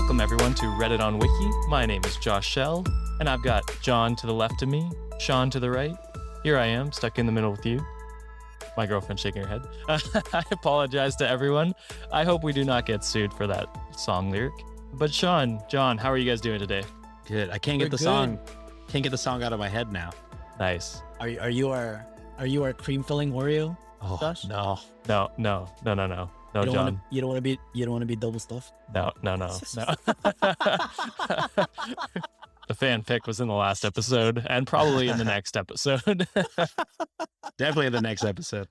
Welcome everyone to Reddit on Wiki. My name is Josh Shell, and I've got John to the left of me, Sean to the right. Here I am, stuck in the middle with you. My girlfriend shaking her head. I apologize to everyone. I hope we do not get sued for that song lyric. But Sean, John, how are you guys doing today? Good. I can't get the song. Can't get the song out of my head now. Nice. Are you our cream filling Oreo? Oh Josh? no. No, John. You don't want to be double stuffed. No. The fanfic was in the last episode and probably in the next episode. Definitely in the next episode.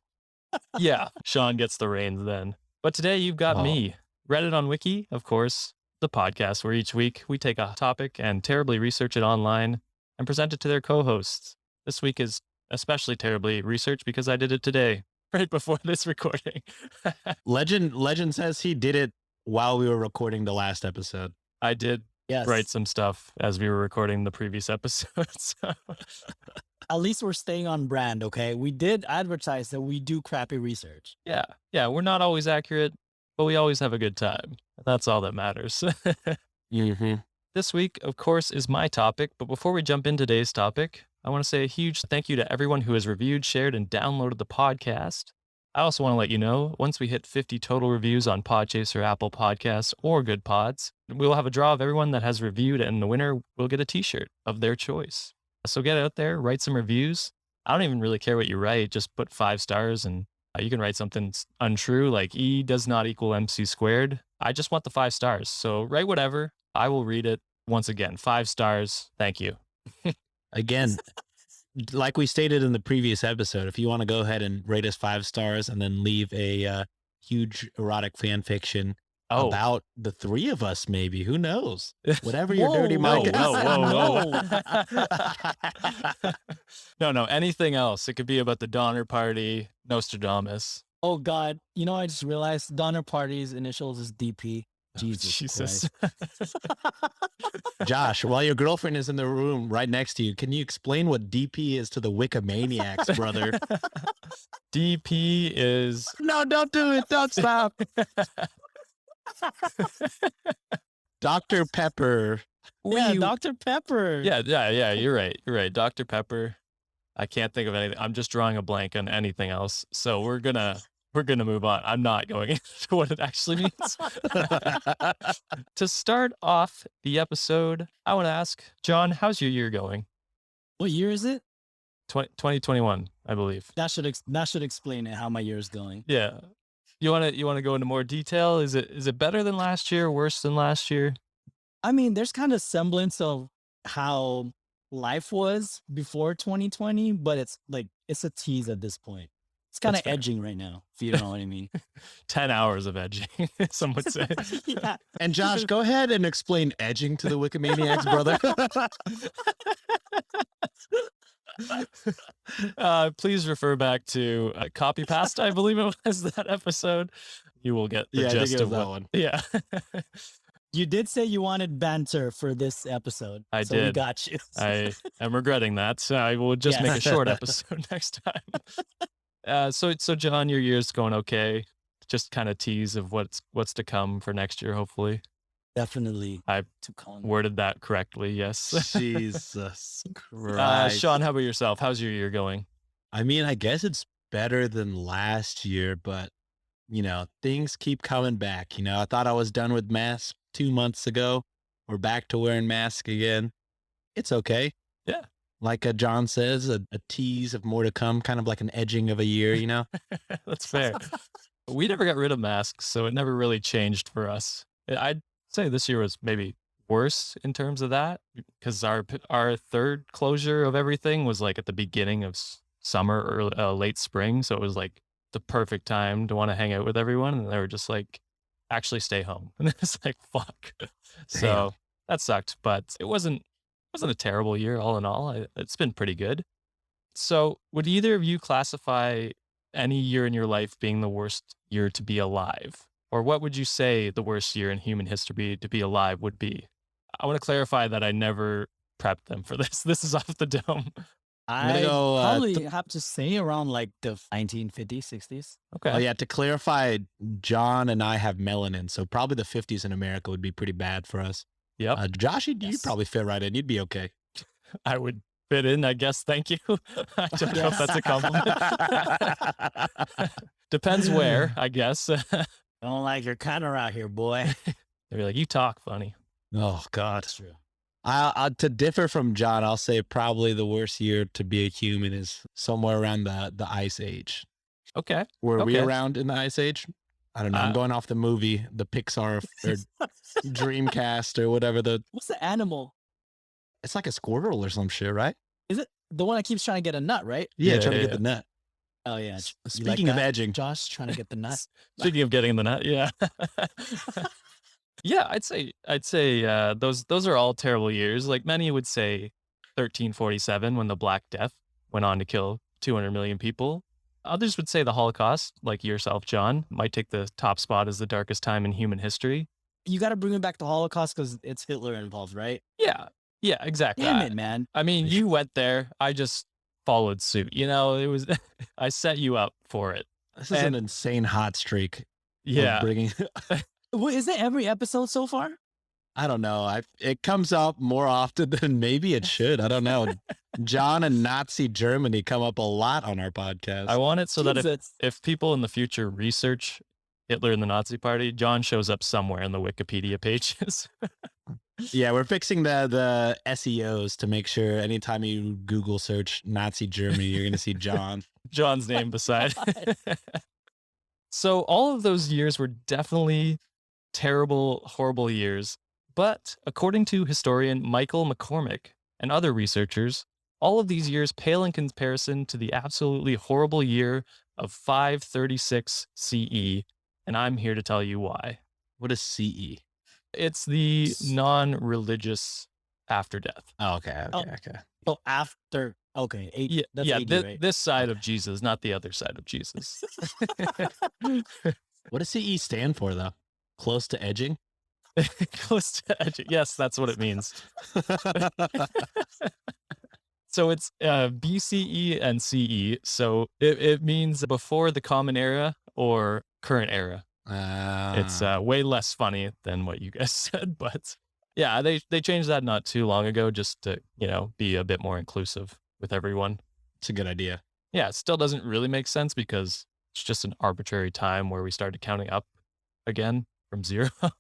Yeah, Sean gets the reins then. But today you've got me. Reddit on Wiki, of course, the podcast where each week we take a topic and terribly research it online and present it to their co-hosts. This week is especially terribly researched because I did it today, right before this recording. Legend says he did it while we were recording the last episode. I did write some stuff as we were recording the previous episode. So. At least we're staying on brand, okay? We did advertise that we do crappy research. Yeah, we're not always accurate, but we always have a good time. That's all that matters. Mm-hmm. This week, of course, is my topic, but before we jump into today's topic, I want to say a huge thank you to everyone who has reviewed, shared, and downloaded the podcast. I also want to let you know, once we hit 50 total reviews on Podchaser, Apple Podcasts, or Good Pods, we will have a draw of everyone that has reviewed, and the winner will get a t-shirt of their choice. So get out there, write some reviews. I don't even really care what you write, just put 5 stars, and you can write something untrue, like E does not equal MC squared. I just want the 5 stars, so write whatever. I will read it. Once again, 5 stars. Thank you. Again, like we stated in the previous episode, if you want to go ahead and rate us 5 stars and then leave a huge erotic fan fiction about the 3 of us, maybe, who knows? Whatever your dirty mind. No, anything else. It could be about the Donner Party, Nostradamus. Oh God, I just realized Donner Party's initials is DP. Jesus. Josh, while your girlfriend is in the room right next to you, can you explain what DP is to the Wikimaniacs, brother? DP is... No, don't do it. Don't stop. Dr. Pepper. Yeah, Dr. Pepper. Yeah, you're right. Dr. Pepper. I can't think of anything. I'm just drawing a blank on anything else. So we're gonna move on. I'm not going into what it actually means. To start off the episode, I want to ask, John, how's your year going? What year is it? 2021, I believe. That should explain it, how my year is going. Yeah. You want to go into more detail? Is it better than last year, worse than last year? I mean, there's kind of semblance of how life was before 2020, but it's a tease at this point. It's kind of edging right now, if you know what I mean. 10 hours of edging, some would say. Yeah. And Josh, go ahead and explain edging to the Wikimaniacs, brother. Please refer back to Copy Pasta, I believe it was, that episode. You will get the gist of that one. Yeah. You did say you wanted banter for this episode. I so did. We got you. I am regretting that. So I will just make a short episode next time. So John, your year's going okay. Just kind of tease of what's to come for next year, hopefully. Definitely. I worded that correctly. Yes. Jesus Christ. Sean, how about yourself? How's your year going? I mean, I guess it's better than last year, but things keep coming back. I thought I was done with masks 2 months ago. We're back to wearing masks again. It's okay. Yeah. Like John says, a tease of more to come, kind of like an edging of a year, That's fair. We never got rid of masks, so it never really changed for us. I'd say this year was maybe worse in terms of that, because our third closure of everything was like at the beginning of summer or late spring. So it was like the perfect time to want to hang out with everyone. And they were just like, actually stay home. And it's like, fuck. So that sucked, but it wasn't a terrible year all in all. It's been pretty good. So would either of you classify any year in your life being the worst year to be alive? Or what would you say the worst year in human history to be alive would be? I want to clarify that I never prepped them for this. This is off the dome. I'm gonna I go. probably have to say around like the 1950s, 60s. Okay. Oh yeah, to clarify, John and I have melanin, so probably the 50s in America would be pretty bad for us. Yep. Josh, you'd Yes. probably fit right in. You'd be okay. I would fit in, I guess. Thank you. I don't know if that's a compliment. Depends where, I guess. Don't like your color out here, boy. They'd be like, you talk funny. Oh God. That's true. To differ from John, I'll say probably the worst year to be a human is somewhere around the Ice Age. Okay. Were we Okay. around in the Ice Age? I don't know. I'm going off the movie, the Pixar or Dreamcast or whatever. What's the animal? It's like a squirrel or some shit, right? Is it the one that keeps trying to get a nut, right? Yeah, Yeah, trying to yeah, get the nut. Oh yeah. You like Speaking of that, edging, Josh trying to get the nut. Speaking of getting the nut, yeah. Yeah, I'd say those are all terrible years. Like many would say 1347 when the Black Death went on to kill 200 million people. Others would say the Holocaust, like yourself, John, might take the top spot as the darkest time in human history. You got to bring it back to Holocaust because it's Hitler involved, right? Yeah, exactly. Damn it, man. I mean, you went there. I just followed suit. You know, it was I set you up for it. this is an insane hot streak. of Yeah. bringing. Wait, is it every episode so far? I don't know. It comes up more often than maybe it should. I don't know. John and Nazi Germany come up a lot on our podcast. I want it so that Jesus. if people in the future research Hitler and the Nazi Party, John shows up somewhere in the Wikipedia pages. Yeah, we're fixing the SEOs to make sure anytime you Google search Nazi Germany, you're going to see John. John's name beside. So all of those years were definitely terrible, horrible years. But according to historian Michael McCormick and other researchers, all of these years pale in comparison to the absolutely horrible year of 536 CE, and I'm here to tell you why. What is CE? It's the non-religious after death. Oh, okay. Oh. Okay. Oh, after. Okay. That's AD, right? This side of Jesus, not the other side of Jesus. What does CE stand for, though? Close to edging? Close to edge. Yes, that's what it means. So it's BCE and CE. So it means before the Common Era or current era. It's way less funny than what you guys said, but yeah, they changed that not too long ago just to, be a bit more inclusive with everyone. It's a good idea. Yeah, it still doesn't really make sense because it's just an arbitrary time where we started counting up again from zero. You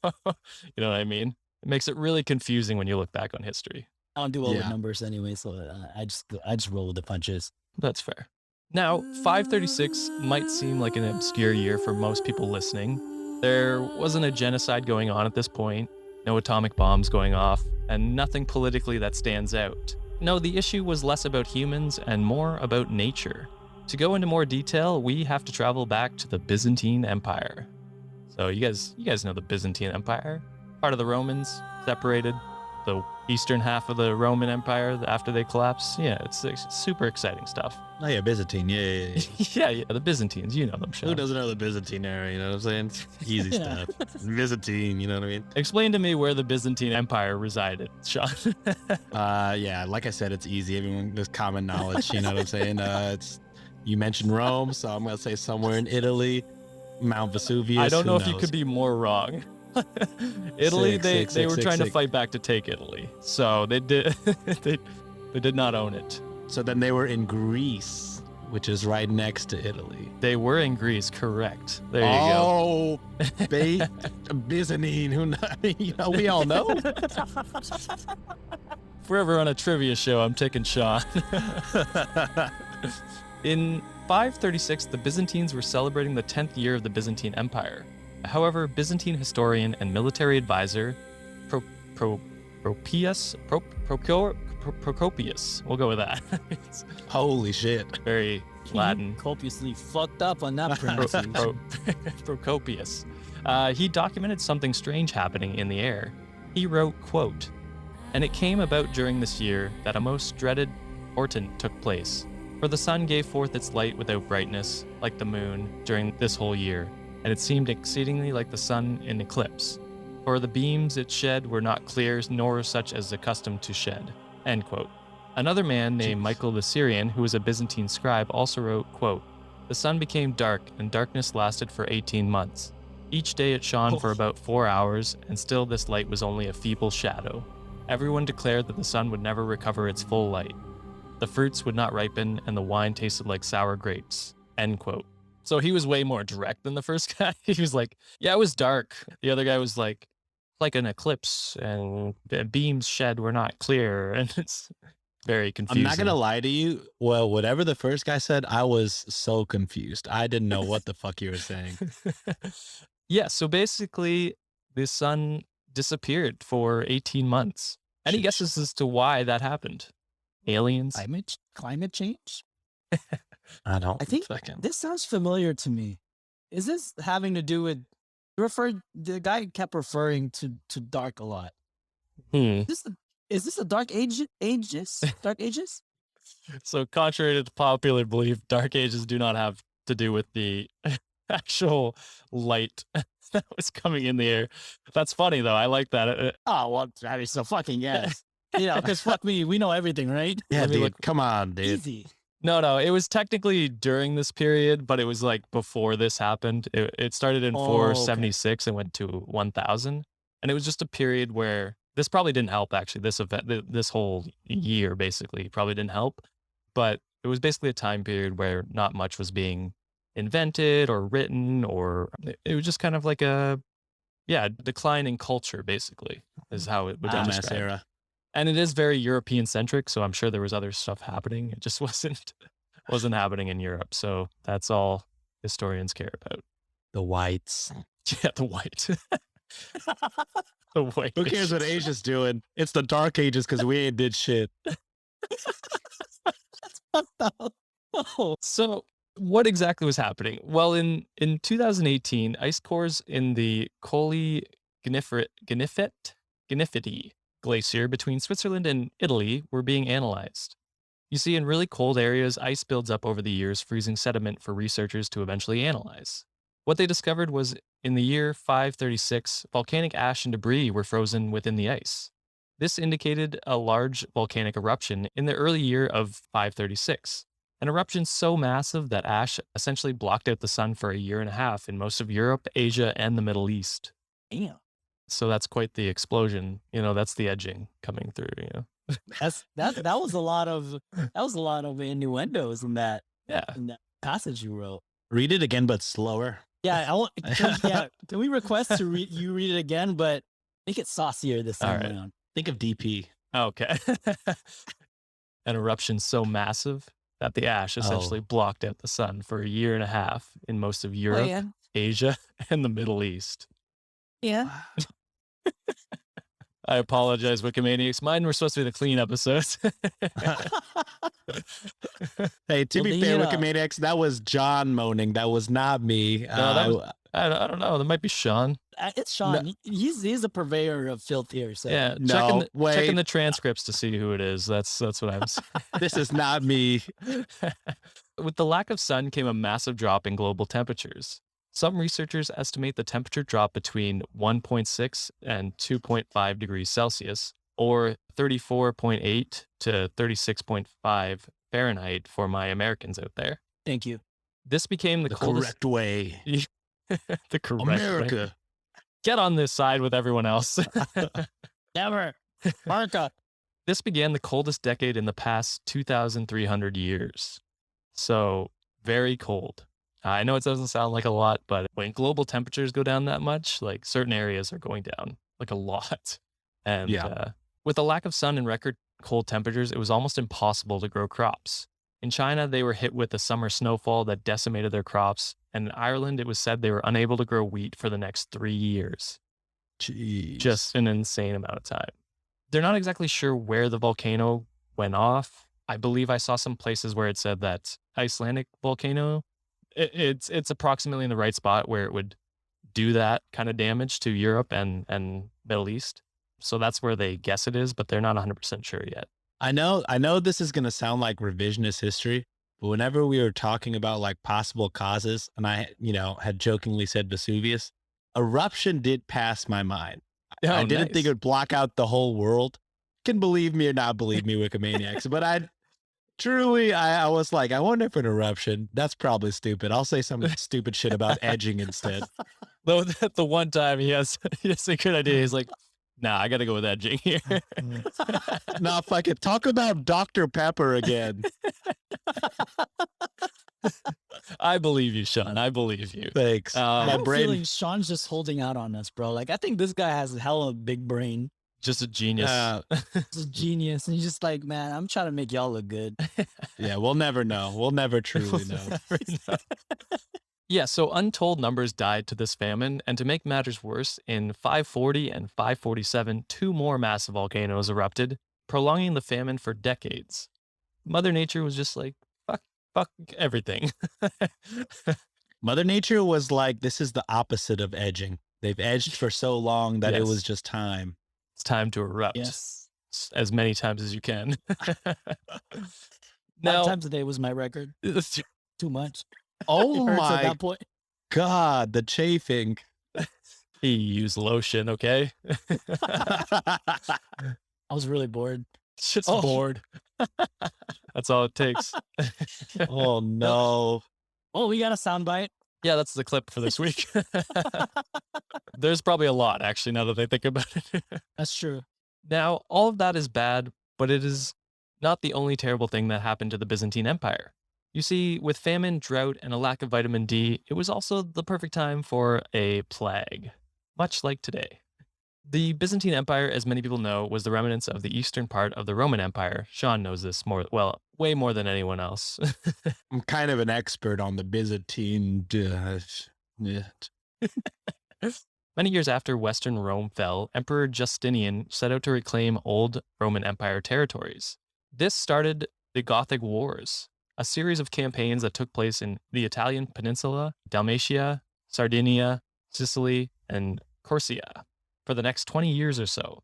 know what I mean? It makes it really confusing when you look back on history. I don't do well with Yeah. numbers anyway, so I just roll with the punches. That's fair. Now, 536 might seem like an obscure year for most people listening. There wasn't a genocide going on at this point, no atomic bombs going off, and nothing politically that stands out. No, the issue was less about humans and more about nature. To go into more detail, we have to travel back to the Byzantine Empire. So you guys know the Byzantine Empire? Part of the Romans, separated. The eastern half of the Roman Empire after they collapsed. Yeah, it's super exciting stuff. Oh, yeah, Byzantine. Yeah. Yeah, the Byzantines, you know them, Sean. Who doesn't know the Byzantine era? You know what I'm saying? Easy Yeah. stuff. Byzantine, you know what I mean? Explain to me where the Byzantine Empire resided, Sean. Yeah, like I said, it's easy. Everyone, there's common knowledge. You know what I'm saying? You mentioned Rome, so I'm gonna say somewhere in Italy, Mount Vesuvius. I don't who know if you knows? could be more wrong. Italy, Sick, they sick, sick, were sick, trying to sick. fight back to take Italy, so they did they did not own it. So then they were in Greece, which is right next to Italy. They were in Greece, correct? There you go. Oh, Byzantine. Who? I mean, we all know. If we're ever on a trivia show, I'm taking Sean. In 536, the Byzantines were celebrating the 10th year of the Byzantine Empire. However, Byzantine historian and military advisor Procopius, we'll go with that. It's Holy shit. very Latin. Copiously fucked up on that Pro- pronunciation. Procopius. He documented something strange happening in the air. He wrote, quote, "And it came about during this year that a most dreaded portent took place. For the sun gave forth its light without brightness, like the moon, during this whole year, and it seemed exceedingly like the sun in eclipse. For the beams it shed were not clear, nor such as accustomed to shed." End quote. Another man named Jeez. Michael the Syrian, who was a Byzantine scribe, also wrote, quote, "The sun became dark, and darkness lasted for 18 months. Each day it shone for about 4 hours, and still this light was only a feeble shadow. Everyone declared that the sun would never recover its full light. The fruits would not ripen, and the wine tasted like sour grapes." End quote. So he was way more direct than the first guy. He was like, yeah, it was dark. The other guy was like an eclipse, and the beams shed were not clear. And it's very I'm confusing. not going to lie to you. Well, whatever the first guy said, I was so confused. I didn't know what the fuck you were saying. Yeah, so basically the sun disappeared for 18 months. Any Sheesh. guesses as to why that happened? Aliens? Climate change? I don't. I think Fucking- this sounds familiar to me. Is this having to do with the guy kept referring to dark a lot? Is this a dark ages? Dark ages? So contrary to popular belief, dark ages do not have to do with the actual light that was coming in the air. That's funny though. I like that. Oh well, I mean, so fucking yes. Because fuck me, we know everything, right? Yeah, Let me dude. look- Come on, dude. Easy. No, it was technically during this period, but it was like before this happened. It started in Oh, okay. 476 and went to 1000. And it was just a period where this probably didn't help, actually. This event, this whole year basically probably didn't help. But it was basically a time period where not much was being invented or written, or it was just kind of like a, decline in culture, basically, is how it would be Dumbass described. era. And it is very European centric, so I'm sure there was other stuff happening. It just wasn't happening in Europe. So that's all historians care about. The whites. Yeah, the white. The white. Who cares what Asia's doing? It's the dark ages because we ain't did shit. Oh, So what exactly was happening? Well, in 2018, ice cores in the Colli Gnifiti glacier between Switzerland and Italy were being analyzed. You see, in really cold areas, ice builds up over the years, freezing sediment for researchers to eventually analyze. What they discovered was in the year 536, volcanic ash and debris were frozen within the ice. This indicated a large volcanic eruption in the early year of 536, an eruption so massive that ash essentially blocked out the sun for a year and a half in most of Europe, Asia, and the Middle East. damn. So that's quite the explosion. That's the edging coming through. That was a lot of innuendos in that Yeah. passage you wrote. Read it again, but slower. Yeah, can we request to you read it again, but make it saucier this time All right. around? Think of DP. Okay. An eruption so massive that the ash essentially blocked out the sun for a year and a half in most of Europe, yeah. Asia, and the Middle East. Yeah. I apologize, Wikimaniacs. Mine were supposed to be the clean episodes. Hey, to Well, be the, fair, Wikimaniacs, that was John moaning. That was not me. that was- I don't know. That might be Sean. It's Sean. He's a purveyor of filth here. So Yeah, No, checking wait. the transcripts to see who it is. That's what I'm saying. This is not me. With the lack of sun came a massive drop in global temperatures. Some researchers estimate the temperature drop between 1.6 and 2.5 degrees Celsius, or 34.8 to 36.5 Fahrenheit for my Americans out there. thank you. This became the The coldest. correct way. The correct way. America. Get on this side with everyone else. Never. Marca. This began the coldest decade in the past 2,300 years. So, very cold. I know it doesn't sound like a lot, but when global temperatures go down that much, like certain areas are going down like a lot. And with the lack of sun and record cold temperatures, it was almost impossible to grow crops. In China, they were hit with a summer snowfall that decimated their crops. And in Ireland, it was said they were unable to grow wheat for the next 3 years. Jeez. Just an insane amount of time. They're not exactly sure where the volcano went off. I believe I saw some places where it said that Icelandic volcano, it's approximately in the right spot where it would do that kind of damage to Europe and Middle East. So that's where they guess it is, but they're not 100% sure yet. I know this is going to sound like revisionist history, but whenever we were talking about like possible causes and I, had jokingly said Vesuvius, eruption did pass my mind. I didn't think it would block out the whole world, can believe me or not believe me, Wikimaniacs, but I was like, I wonder if an eruption. That's probably stupid. I'll say some stupid shit about edging instead. Though the one time he has a good idea, he's like, nah, I gotta go with edging here. Nah, fuck it. Talk about Dr. Pepper again. I believe you, Sean. I believe you. Thanks. I My have a brain. feeling Sean's just holding out on us, bro. Like, I think this guy has a hell of a big brain. Just a genius. He's a genius. And he's just like, man, I'm trying to make y'all look good. Yeah, we'll never know. We'll never truly know. Never know. Yeah, so untold numbers died to this famine, and to make matters worse, in 540 and 547, 2 more massive volcanoes erupted, prolonging the famine for decades. Mother Nature was just like, fuck everything. Mother Nature was like, this is the opposite of edging. They've edged for so long that it Yes. was just time. It's time to erupt Yes. as many times as you can. 5 Now, times a day was my record. Too much. Oh It hurts at my that point. God, the chafing. he used lotion, okay? I was really bored. Shit's Oh. bored. That's all it takes. Oh no. Oh, we got a soundbite. Yeah, that's the clip for this week. There's probably a lot, actually, now that I think about it. That's true. Now, all of that is bad, but it is not the only terrible thing that happened to the Byzantine Empire. You see, with famine, drought, and a lack of vitamin D, it was also the perfect time for a plague, much like today. The Byzantine Empire, as many people know, was the remnants of the eastern part of the Roman Empire. Sean knows this way more than anyone else. I'm kind of an expert on the Byzantine. Yeah. Many years after Western Rome fell, Emperor Justinian set out to reclaim old Roman Empire territories. This started the Gothic Wars, a series of campaigns that took place in the Italian peninsula, Dalmatia, Sardinia, Sicily, and Corsica for the next 20 years or so.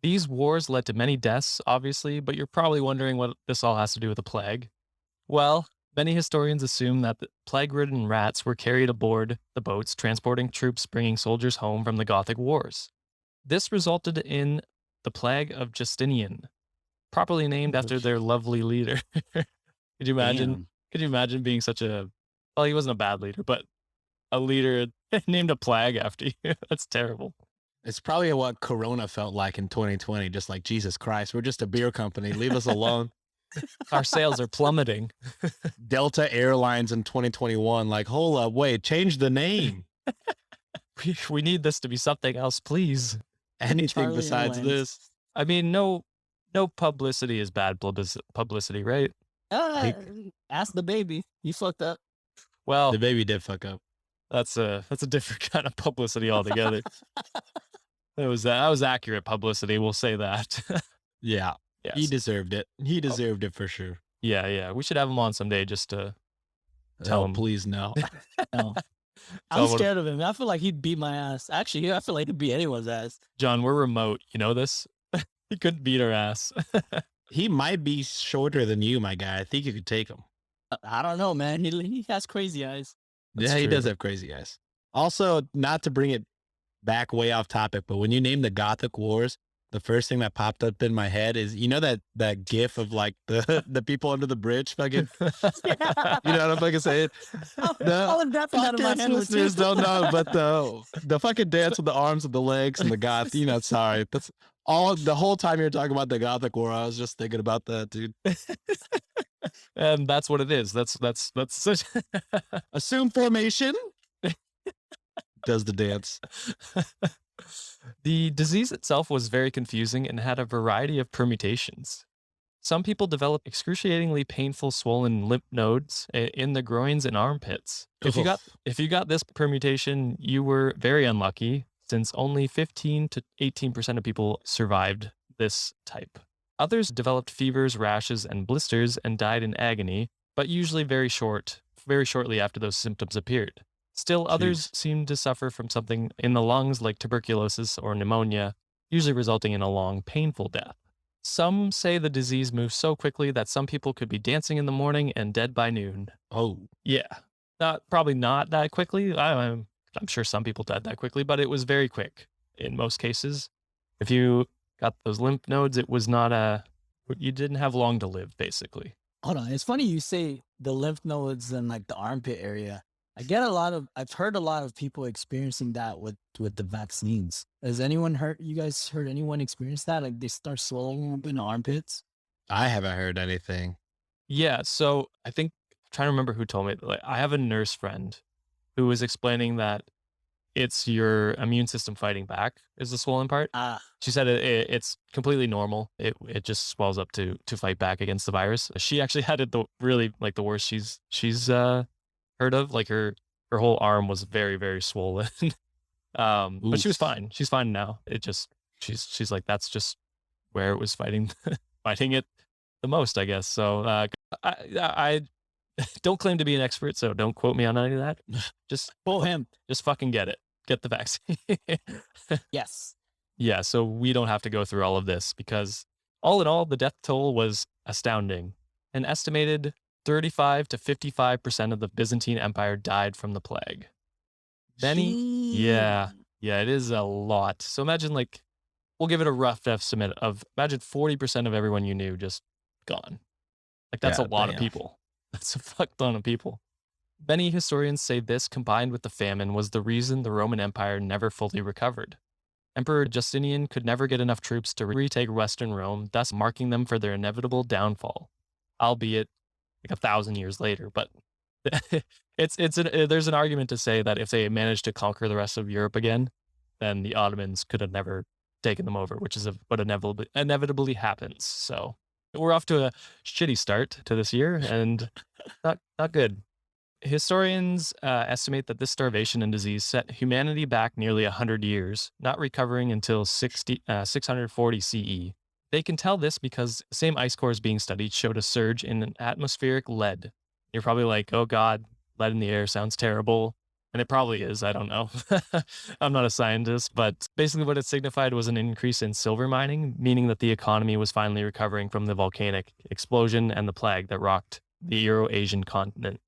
These wars led to many deaths, obviously, but you're probably wondering what this all has to do with the plague. Well, many historians assume that the plague-ridden rats were carried aboard the boats transporting troops bringing soldiers home from the Gothic Wars. This resulted in the Plague of Justinian, properly named after their lovely leader. Could you imagine? Damn. Could you imagine being such a? Well, he wasn't a bad leader, but a leader named a plague after you. That's terrible. It's probably what Corona felt like in 2020. Just like, Jesus Christ, we're just a beer company. Leave us alone. Our sales are plummeting. Delta Airlines in 2021. Like, hold up, wait, change the name. We need this to be something else, please. Anything Charlie besides Airlines. this. I mean, no publicity is bad publicity, right? Ask the baby. You fucked up. Well, The baby did fuck up. that's a different kind of publicity altogether. That was accurate publicity. We'll say that. Yeah, Yes. he deserved it. He deserved it for sure. Yeah. We should have him on someday just to Tell Oh, him. please no. No. Tell I'm him- scared of him. I feel like he'd beat my ass. Actually, I feel like he'd beat anyone's ass. John, we're remote. You know this? He couldn't beat our ass. He might be shorter than you, my guy. I think you could take him. I don't know, man. He has crazy eyes. That's Yeah, he does true. have crazy eyes. Also, not to bring it back way off topic, but when you name the Gothic Wars, the first thing that popped up in my head is, you know, that gif of like the people under the bridge fucking, you know what I'm fucking saying? No, I was rapping that in my Podcast head. with listeners you. don't know, but the fucking dance with the arms and the legs and the goth, you know, sorry. That's all the whole time you're talking about the Gothic War, I was just thinking about that, dude. And that's what it is. That's such Assume formation. Does the dance. The disease itself was very confusing and had a variety of permutations. Some people developed excruciatingly painful swollen lymph nodes in the groins and armpits. If you got this permutation, you were very unlucky, since only 15 to 18% of people survived this type. Others developed fevers, rashes, and blisters and died in agony, but usually very shortly after those symptoms appeared. Still, others seemed to suffer from something in the lungs like tuberculosis or pneumonia, usually resulting in a long, painful death. Some say the disease moves so quickly that some people could be dancing in the morning and dead by noon. Oh, Yeah, probably not that quickly. I'm sure some people died that quickly, but it was very quick in most cases. If you got those lymph nodes, it was not you didn't have long to live, basically. Hold on. It's funny you say the lymph nodes and like the armpit area. I've heard a lot of people experiencing that with the vaccines. You guys heard anyone experience that? Like they start swelling up in the armpits? I haven't heard anything. Yeah, so I think I'm trying to remember who told me. Like, I have a nurse friend who was explaining that it's your immune system fighting back is the swollen part. She said it's completely normal. It just swells up to fight back against the virus. She actually had it the worst she's heard of. Like her whole arm was very, very swollen. But she was fine. She's fine now. It just she's like, that's just where it was fighting it the most, I guess. So I don't claim to be an expert, so don't quote me on any of that. Just him. Just fucking get it. Get the vaccine. Yes. Yeah, so we don't have to go through all of this because all in all, the death toll was astounding. An estimated 35 to 55% of the Byzantine Empire died from the plague. Benny, yeah, it is a lot. So imagine we'll give it a rough estimate of imagine 40% of everyone you knew just gone. Like that's a lot of people. That's a fuck ton of people. Many historians say this, combined with the famine, was the reason the Roman Empire never fully recovered. Emperor Justinian could never get enough troops to retake Western Rome, thus marking them for their inevitable downfall, albeit 1,000 years later. But there's an argument to say that if they managed to conquer the rest of Europe again, then the Ottomans could have never taken them over, which is what inevitably happens. So we're off to a shitty start to this year, and not good. Historians estimate that this starvation and disease set humanity back nearly 100 years, not recovering until 640 CE. They can tell this because the same ice cores being studied showed a surge in atmospheric lead. You're probably like, oh God, lead in the air sounds terrible. And it probably is. I don't know. I'm not a scientist, but basically what it signified was an increase in silver mining, meaning that the economy was finally recovering from the volcanic explosion and the plague that rocked the Euro-Asian continent.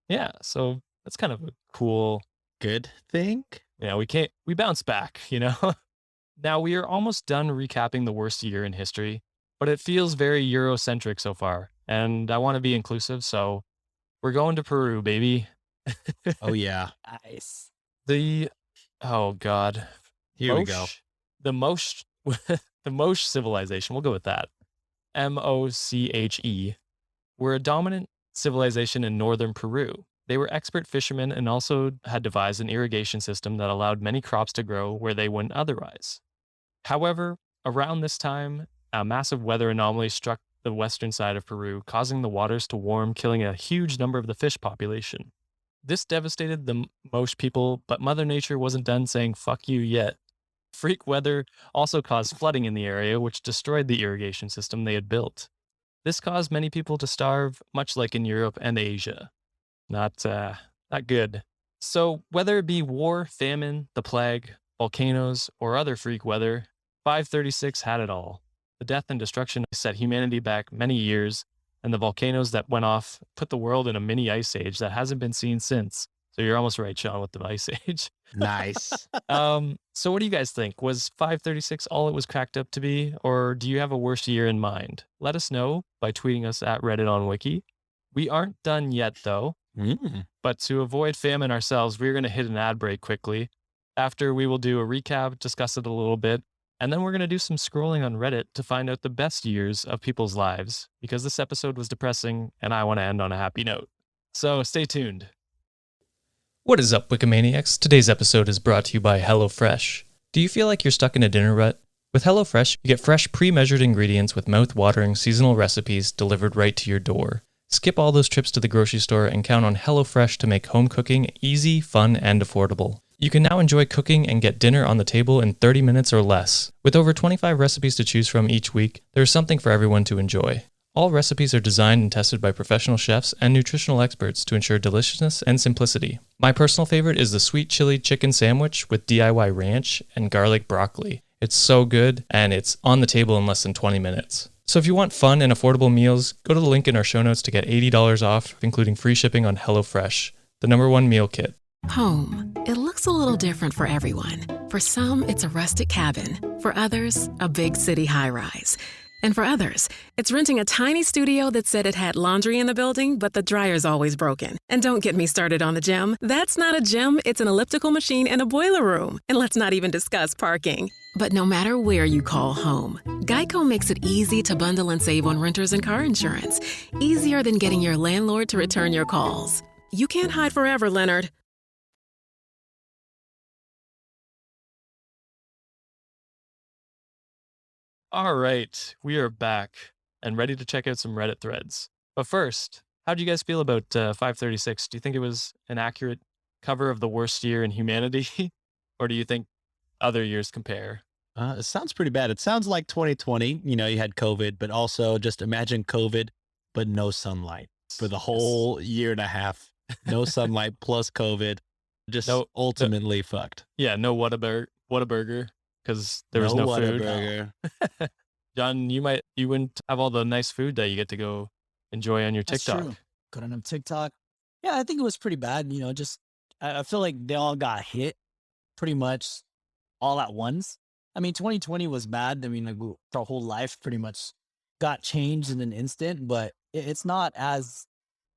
Yeah, so that's kind of a cool, good thing. Yeah, we bounce back, Now we are almost done recapping the worst year in history, but it feels very Eurocentric so far, and I want to be inclusive, so we're going to Peru, baby. Oh yeah, nice. Oh God, here we go. The Moche civilization. We'll go with that. Moche were a dominant civilization in northern Peru. They were expert fishermen and also had devised an irrigation system that allowed many crops to grow where they wouldn't otherwise. However, around this time, a massive weather anomaly struck the western side of Peru, causing the waters to warm, killing a huge number of the fish population. This devastated the Moche people, but Mother Nature wasn't done saying fuck you yet. Freak weather also caused flooding in the area, which destroyed the irrigation system they had built. This caused many people to starve, much like in Europe and Asia. Not good. So whether it be war, famine, the plague, volcanoes, or other freak weather, 536 had it all. The death and destruction set humanity back many years, and the volcanoes that went off put the world in a mini ice age that hasn't been seen since. So you're almost right, Sean, with the ice age. Nice. So what do you guys think? Was 536 all it was cracked up to be, or do you have a worse year in mind? Let us know by tweeting us at Reddit on Wiki. We aren't done yet, though. But to avoid famine ourselves, we're going to hit an ad break quickly. After, we will do a recap, discuss it a little bit, and then we're going to do some scrolling on Reddit to find out the best years of people's lives, because this episode was depressing, and I want to end on a happy note. So stay tuned. What is up, Wikimaniacs? Today's episode is brought to you by HelloFresh. Do you feel like you're stuck in a dinner rut? With HelloFresh, you get fresh, pre-measured ingredients with mouth-watering seasonal recipes delivered right to your door. Skip all those trips to the grocery store and count on HelloFresh to make home cooking easy, fun, and affordable. You can now enjoy cooking and get dinner on the table in 30 minutes or less. With over 25 recipes to choose from each week, there's something for everyone to enjoy. All recipes are designed and tested by professional chefs and nutritional experts to ensure deliciousness and simplicity. My personal favorite is the sweet chili chicken sandwich with DIY ranch and garlic broccoli. It's so good, and it's on the table in less than 20 minutes. So if you want fun and affordable meals, go to the link in our show notes to get $80 off, including free shipping on HelloFresh, the #1 meal kit. Home. It looks looks a little different for everyone. For some, it's a rustic cabin. For others, a big city high-rise. And for others, it's renting a tiny studio that said it had laundry in the building, but the dryer's always broken. And don't get me started on the gym. That's not a gym, it's an elliptical machine and a boiler room. And let's not even discuss parking. But no matter where you call home, Geico makes it easy to bundle and save on renters and car insurance. Easier than getting your landlord to return your calls. You can't hide forever, Leonard. All right, we are back and ready to check out some Reddit threads. But first, how do you guys feel about 536? Do you think it was an accurate cover of the worst year in humanity? Or do you think other years compare? It sounds pretty bad. It sounds like 2020, you had COVID, but also just imagine COVID, but no sunlight for the whole year and a half. No sunlight plus COVID, just ultimately fucked. Yeah, no Whataburger because there was no food. Whataburger. John, you wouldn't have all the nice food that you get to go enjoy on your That's TikTok. true. Couldn't have TikTok. Yeah, I think it was pretty bad. Just I feel like they all got hit pretty much all at once. I mean, 2020 was bad. I mean, like our whole life pretty much got changed in an instant, but it's not as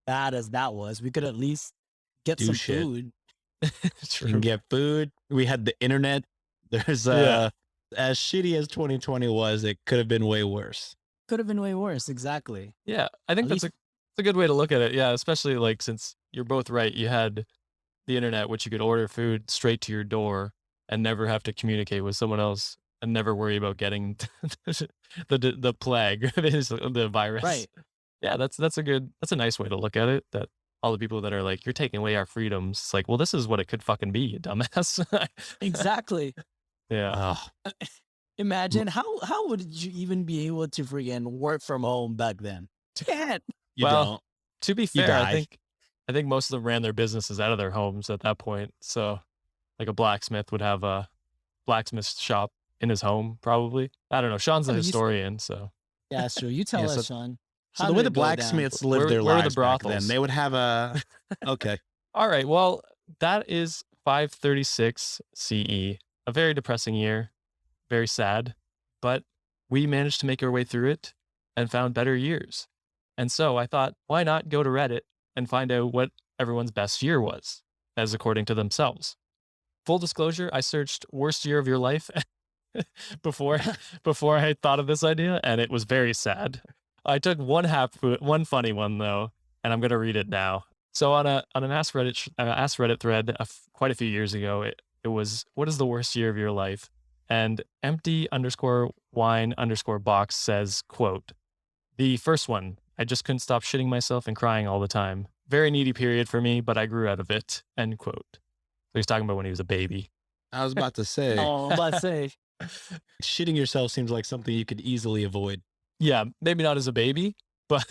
bad as that was. We could at least get Do some shit. food. You can get food. We had the internet. There's as shitty as 2020 was, it could have been way worse. Could have been way worse. Exactly. Yeah, I think At that's least- a good way to look at it. Yeah, especially like since you're both right. You had the internet, which you could order food straight to your door and never have to communicate with someone else and never worry about getting the plague, the virus. Right. Yeah, that's a nice way to look at it. That all the people that are like, you're taking away our freedoms. It's like, well, this is what it could fucking be, you dumbass. Exactly. Yeah. Imagine how would you even be able to freaking work from home back then? Can't. You Well, don't. To be You fair, die. I think most of them ran their businesses out of their homes at that point. So, like a blacksmith would have a blacksmith shop in his home, probably. I don't know. Sean's a I mean, historian, so Yeah, sure. You tell Yeah, us, so- Sean. So How the did way it the go down? blacksmiths Where- lived their where were the lives back then, brothels? they would have a okay. all right. Well, that is 536 CE. A very depressing year, very sad, but we managed to make our way through it and found better years. And so I thought, why not go to Reddit and find out what everyone's best year was, as according to themselves. Full disclosure, I searched worst year of your life before I thought of this idea, and it was very sad. I took one funny one though, and I'm gonna read it now. So on an Ask Reddit thread quite a few years ago, it was, what is the worst year of your life? And empty_wine_box says, quote, the first one, I just couldn't stop shitting myself and crying all the time. Very needy period for me, but I grew out of it, end quote. So he's talking about when he was a baby. I was about to say, Oh, I'm about to say. shitting yourself seems like something you could easily avoid. Yeah, maybe not as a baby, but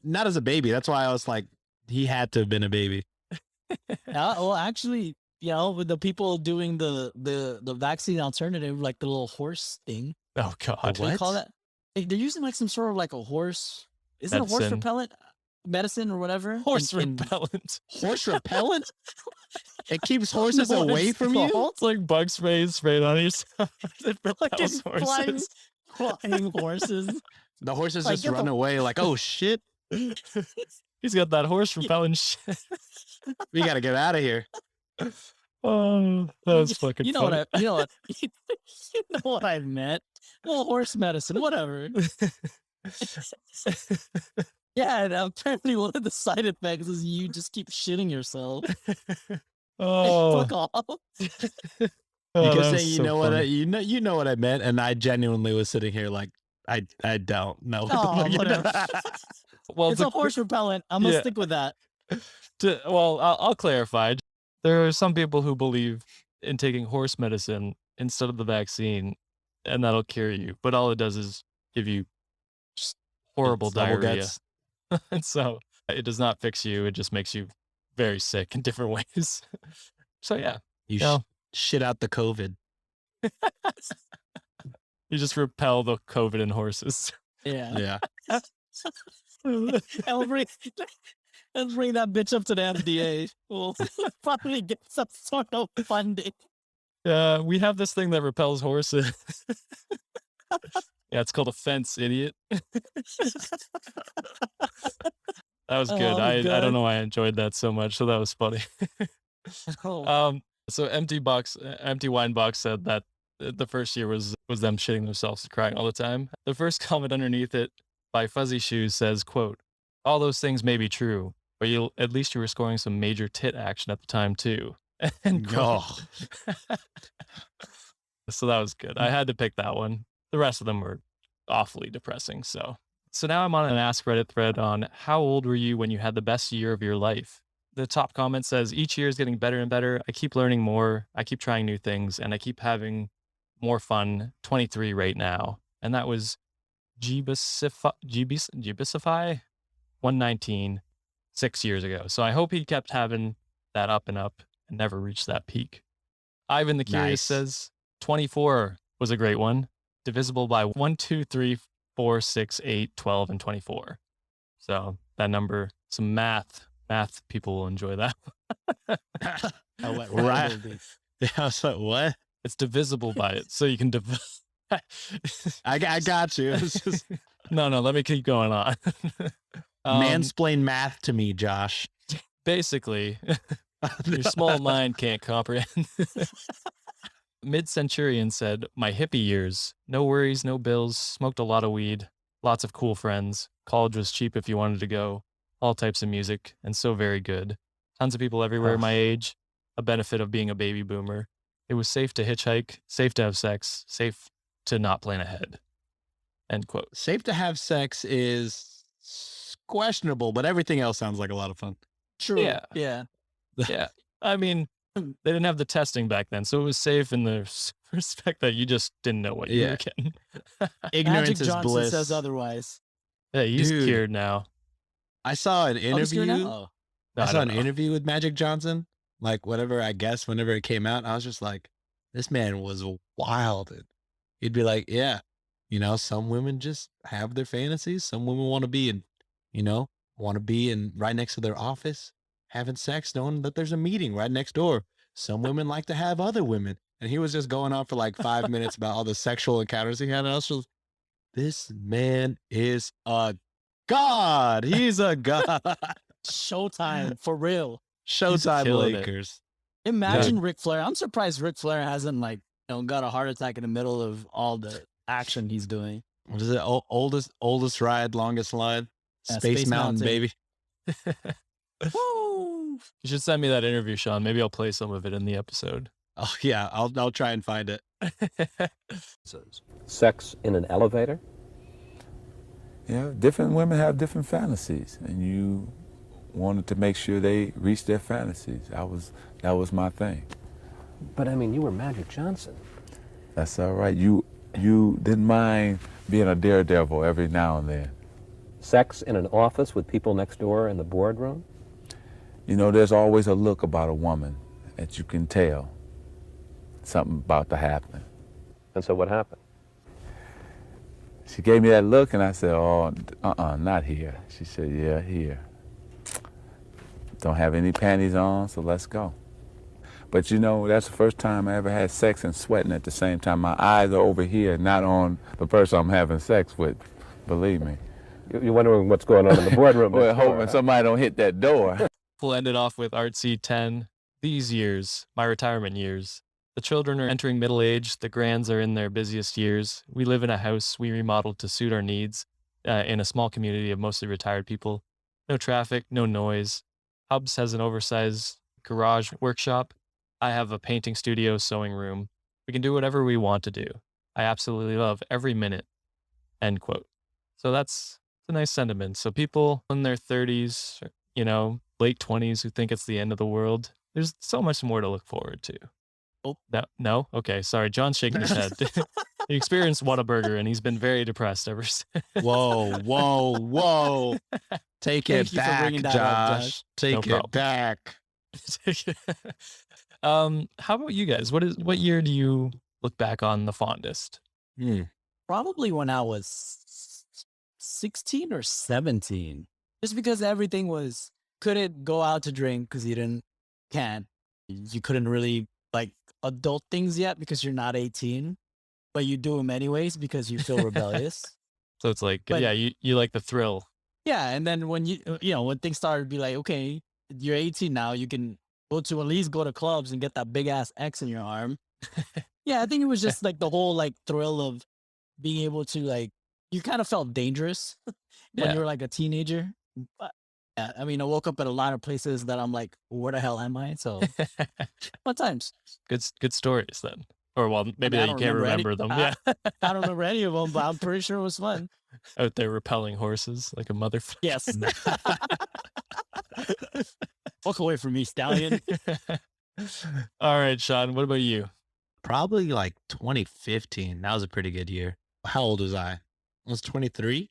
Not as a baby. That's why I was like, he had to have been a baby. Well, actually, with the people doing the vaccine alternative, like the little horse thing. oh god. What do you call What? that? They're using like some sort of like a horse. Is it a horse Medicine. repellent? Medicine or whatever? Horse In- repellent. Horse repellent? It keeps horses No, away it's from you? called It's like bug spray sprayed on yourself. It fucking repels horses. flying horses. The horses Like, just get run the- away like, oh shit, He's got that horse repellent shit. we got to get out of here. Oh, that was fucking You know funny. what I, you know what you know what I meant. Well, horse medicine, whatever. Yeah, and apparently one of the side effects is you just keep shitting yourself. Oh, Fuck off. You oh, can that say, was you so know what, funny. you know what I meant, and I genuinely was sitting here like, I don't know. what the Oh, fuck you- whatever. Well, It's to- a horse repellent. I'm gonna Yeah. stick with that. I'll clarify. There are some people who believe in taking horse medicine instead of the vaccine, and that'll cure you. But all it does is give you just horrible It's double diarrhea. guts. And so it does not fix you. It just makes you very sick in different ways. So yeah, You No. shit out the COVID. you just repel the COVID in horses. Yeah. Yeah. Elbry, Let's bring that bitch up to the FDA. We'll finally get some sort of funding. We have this thing that repels horses. Yeah, it's called a fence, idiot. That was good. I don't know why I enjoyed that so much, so that was funny. So Empty Wine Box said that the first year was them shitting themselves and crying all the time. The first comment underneath it by Fuzzy Shoes says, quote, all those things may be true, but at least you were scoring some major tit action at the time too. And so that was good. I had to pick that one. The rest of them were awfully depressing. So now I'm on an Ask Reddit thread on how old were you when you had the best year of your life? The top comment says, each year is getting better and better. I keep learning more. I keep trying new things and I keep having more fun. 23 right now. And that was Jeebusify 119 6 years ago. So I hope he kept having that up and never reached that peak. Ivan the Curious says 24 was a great one. Divisible by 1, 2, 3, 4, 6, 8, 12, and 24. So that number, some math people will enjoy that. Right. Yeah, I was like, what? It's divisible by it. So you can I got you. No, let me keep going on. Mansplain math to me, Josh. Basically, your small mind can't comprehend. Mid-Centurion said, my hippie years. No worries, no bills, smoked a lot of weed, lots of cool friends. College was cheap if you wanted to go. All types of music, and so very good. Tons of people everywhere my age. A benefit of being a baby boomer. It was safe to hitchhike, safe to have sex, safe to not plan ahead. End quote. Safe to have sex is questionable, but everything else sounds like a lot of fun. True. Yeah. Yeah. I mean, they didn't have the testing back then, so it was safe in the respect that you just didn't know what you were getting. Ignorance Magic is Johnson bliss. says otherwise. Yeah, he's cured now. I saw an interview. I saw an interview with Magic Johnson. Like whenever it came out, I was just like, this man was wild. And he'd be like, yeah, some women just have their fantasies. Some women want to be right next to their office, having sex, knowing that there's a meeting right next door. Some women like to have other women. And he was just going on for like 5 minutes about all the sexual encounters he had. And I was just, this man is a god. He's a god. Showtime, for real. Showtime Lakers. Imagine Ric Flair. I'm surprised Ric Flair hasn't got a heart attack in the middle of all the action he's doing. What is it? Oldest ride, longest line. Space Mountain, baby. Woo! You should send me that interview, Sean. Maybe I'll play some of it in the episode. Oh yeah, I'll try and find it. Sex in an elevator? Yeah, different women have different fantasies, and you wanted to make sure they reached their fantasies. That was my thing. But I mean, you were Magic Johnson. That's all right. You didn't mind being a daredevil every now and then. Sex in an office with people next door in the boardroom? There's always a look about a woman that you can tell something about to happen. And so what happened? She gave me that look, and I said, oh, not here. She said, yeah, here. Don't have any panties on, so let's go. But that's the first time I ever had sex and sweating at the same time. My eyes are over here, not on the person I'm having sex with, believe me. You're wondering what's going on in the boardroom. Well, hoping somebody don't hit that door. We'll end it off with Artsy 10. These years, my retirement years. The children are entering middle age. The grands are in their busiest years. We live in a house we remodeled to suit our needs in a small community of mostly retired people. No traffic, no noise. Hubs has an oversized garage workshop. I have a painting studio, sewing room. We can do whatever we want to do. I absolutely love every minute. End quote. So that's a nice sentiment. So people in their 30s, late 20s who think it's the end of the world, there's so much more to look forward to. Oh, no? Okay, sorry. John's shaking his head. He experienced Whataburger, and he's been very depressed ever since. Whoa. Take it back, Josh. Take it back. How about you guys? What year do you look back on the fondest? Probably when I was 16 or 17. Just because everything was couldn't go out to drink because you couldn't really like adult things yet because you're not 18, but you do them anyways because you feel rebellious. So it's like, But- yeah, you like the thrill. Yeah, and then when when things started to be like, okay, you're 18 now, you can go to at least go to clubs and get that big ass X in your arm. Yeah, I think it was just like the whole like thrill of being able to like, you kind of felt dangerous when Yeah. you were like a teenager. But yeah, I mean, I woke up at a lot of places that I'm like, where the hell am I? So fun times. Good stories then. Or well, maybe I you don't can't remember remember any- them. Yeah. I don't remember any of them, but I'm pretty sure it was fun. Out there repelling horses like a motherfucker. Yes. Walk away from me, stallion. All right, Sean, what about you? Probably like 2015. That was a pretty good year. How old was I? I was 23.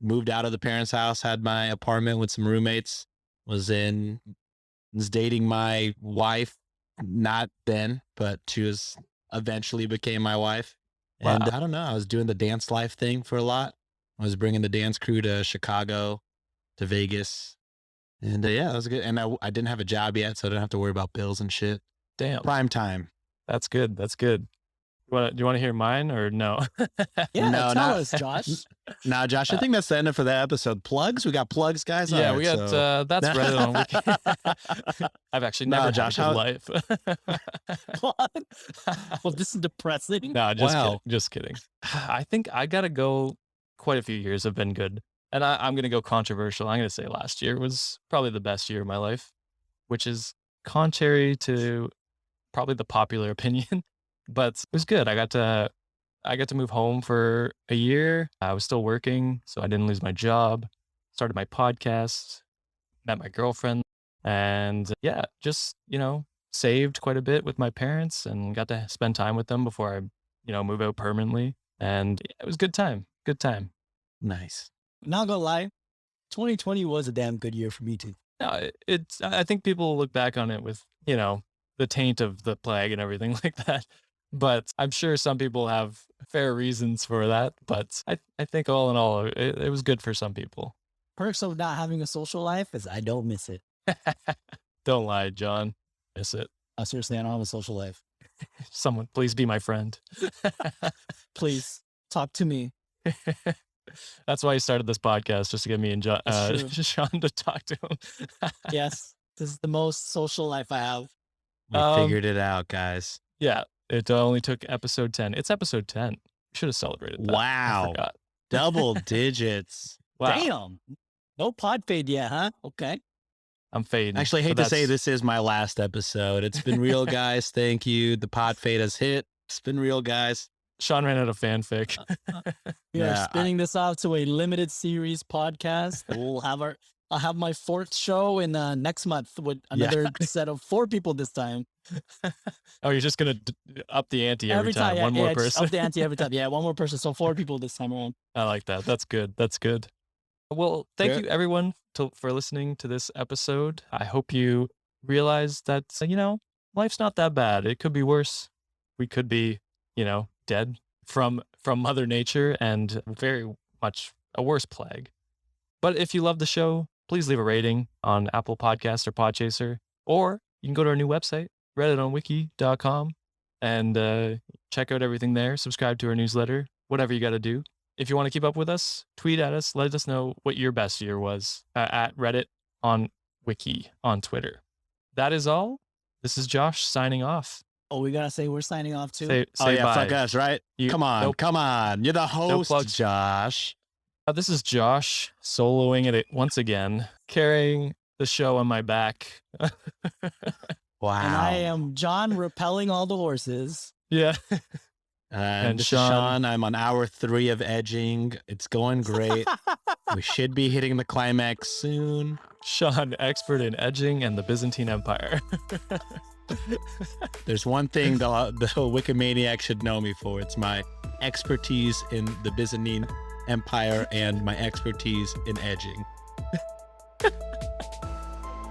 Moved out of the parents' house, had my apartment with some roommates, was dating my wife, not then, but she was eventually became my wife. And Wow. I don't know, I was doing the dance life thing for a lot. I was bringing the dance crew to Chicago, to Vegas. And yeah, that was good. And I didn't have a job yet, so I didn't have to worry about bills and shit. Damn. Prime time. That's good. That's good. Do you want to hear mine or no? Yeah, No, tell not- us, Josh. Now, Josh, I think that's the end for that episode. Plugs? We got plugs, guys? Yeah, All we right, got so- that's Reddit on Wiki. I've actually No, never Josh, had a how- good life. What? Well, this is depressing. No, just Wow. kidding. Just kidding. I think I gotta go. Quite a few years have been good, and I'm gonna go controversial. I'm gonna say last year was probably the best year of my life, which is contrary to probably the popular opinion, but it was good. I got to move home for a year. I was still working, so I didn't lose my job. Started my podcast, met my girlfriend, and yeah, just saved quite a bit with my parents and got to spend time with them before I move out permanently. And it was a good time. Good time. Nice. Not gonna lie, 2020 was a damn good year for me too. No, I think people look back on it with, the taint of the plague and everything like that. But I'm sure some people have fair reasons for that. But I think all in all, it was good for some people. Perks of not having a social life is I don't miss it. Don't lie, John. Miss it. Seriously, I don't have a social life. Someone, please be my friend. Please talk to me. That's why he started this podcast, just to get me and That's true. Sean to talk to him. Yes, this is the most social life I have. We Um, figured it out, guys. Yeah, it only took episode 10. It's episode 10. We should have celebrated that. I Wow. forgot. Double digits. Wow. Damn. No pod fade yet, huh? Okay. I'm fading. Actually, I hate but to say that's- this is my last episode. It's been real, guys. Thank you. The pod fade has hit. It's been real, guys. Sean ran out of fanfic. We Yeah, are I- spinning this off to a limited series podcast. I'll have my fourth show in next month with another set of 4 people this time. Oh, you're just going to up the ante every time. yeah, One more yeah, just person. Up the ante every time. Yeah, one more person. So 4 people this time around. I like that. That's good. That's good. Well, thank Yeah. you everyone for listening to this episode. I hope you realize that, life's not that bad. It could be worse. We could be, dead from Mother Nature and very much a worse plague. But if you love the show, please leave a rating on Apple Podcasts or Podchaser, or you can go to our new website, redditonwiki.com, and check out everything there. Subscribe to our newsletter, whatever you got to do. If you want to keep up with us, tweet at us. Let us know what your best year was at Reddit on Wiki on Twitter. That is all. This is Josh signing off. Oh, we gotta say we're signing off too. Say Oh, yeah. bye. Fuck us, right? Come on. Nope. Come on. You're the host, plugs. Josh. This is Josh soloing it once again, carrying the show on my back. Wow. And I am John repelling all the horses. Yeah. And this is Sean. Sean. I'm on hour 3 of edging. It's going great. We should be hitting the climax soon. Sean, expert in edging and the Byzantine Empire. There's one thing the Wikimaniac should know me for. It's my expertise in the Byzantine Empire and my expertise in edging.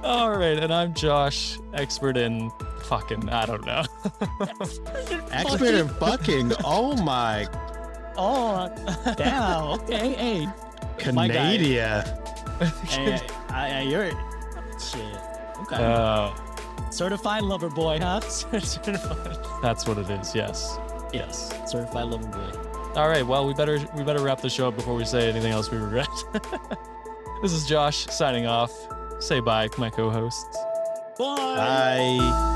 All right, and I'm Josh, expert in fucking, I don't know. Expert in fucking. Oh my Oh, damn. Okay, hey. My guy. Canada. Hey, you're Shit. Okay. Certified lover boy, huh? Certified. That's what it is. Yes. Yes. Certified lover boy. All right. Well, we better wrap the show up before we say anything else we regret. This is Josh signing off. Say bye, my co-hosts. Bye. Bye.